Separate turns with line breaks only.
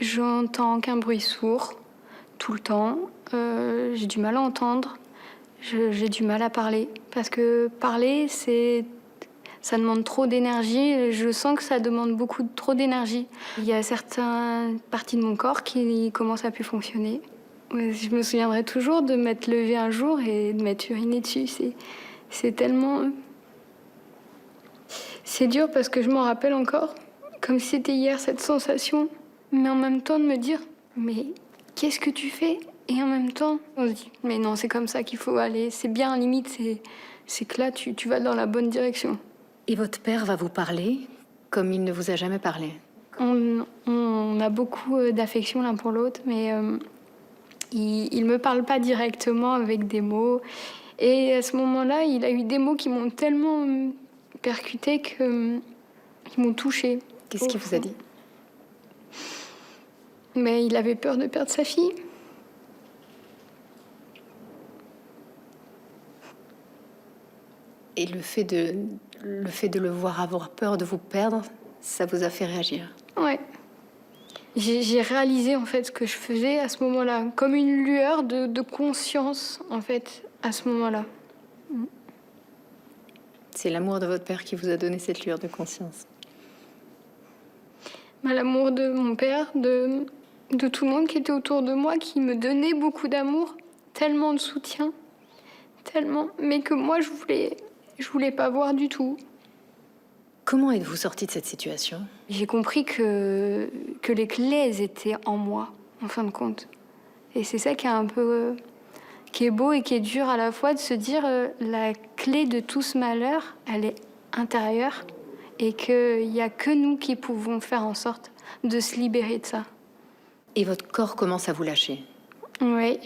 J'entends qu'un bruit sourd, tout le temps. J'ai du mal à entendre. J'ai du mal à parler. Parce que parler, ça demande trop d'énergie. Je sens que ça demande trop d'énergie. Il y a certaines parties de mon corps qui commencent à plus fonctionner. Ouais, je me souviendrai toujours de m'être levée un jour et de m'être urinée dessus. C'est tellement... C'est dur parce que je m'en rappelle encore, comme si c'était hier, cette sensation. Mais en même temps de me dire, mais qu'est-ce que tu fais? Et en même temps, on se dit, mais non, c'est comme ça qu'il faut aller. C'est bien, limite, c'est que là, tu vas dans la bonne direction.
Et votre père va vous parler comme il ne vous a jamais parlé?
On a beaucoup d'affection l'un pour l'autre, mais il me parle pas directement avec des mots. Et à ce moment-là, il a eu des mots qui m'ont tellement percuté que qui m'ont touchée.
Qu'est-ce qu'il vous a dit?
Mais il avait peur de perdre sa fille.
Et le fait de le voir avoir peur de vous perdre, ça vous a fait réagir?
Ouais. J'ai réalisé en fait ce que je faisais à ce moment-là, comme une lueur de conscience en fait à ce moment-là.
C'est l'amour de votre père qui vous a donné cette lueur de conscience.
L'amour de mon père, de tout le monde qui était autour de moi, qui me donnait beaucoup d'amour, tellement de soutien, tellement, mais que moi je voulais pas voir du tout.
Comment êtes-vous sorti de cette situation?
J'ai compris que les clés, elles étaient en moi, en fin de compte. Et c'est ça qui est un peu... qui est beau et qui est dur à la fois de se dire la clé de tout ce malheur, elle est intérieure et qu'il n'y a que nous qui pouvons faire en sorte de se libérer de ça.
Et votre corps commence à vous lâcher?
Oui,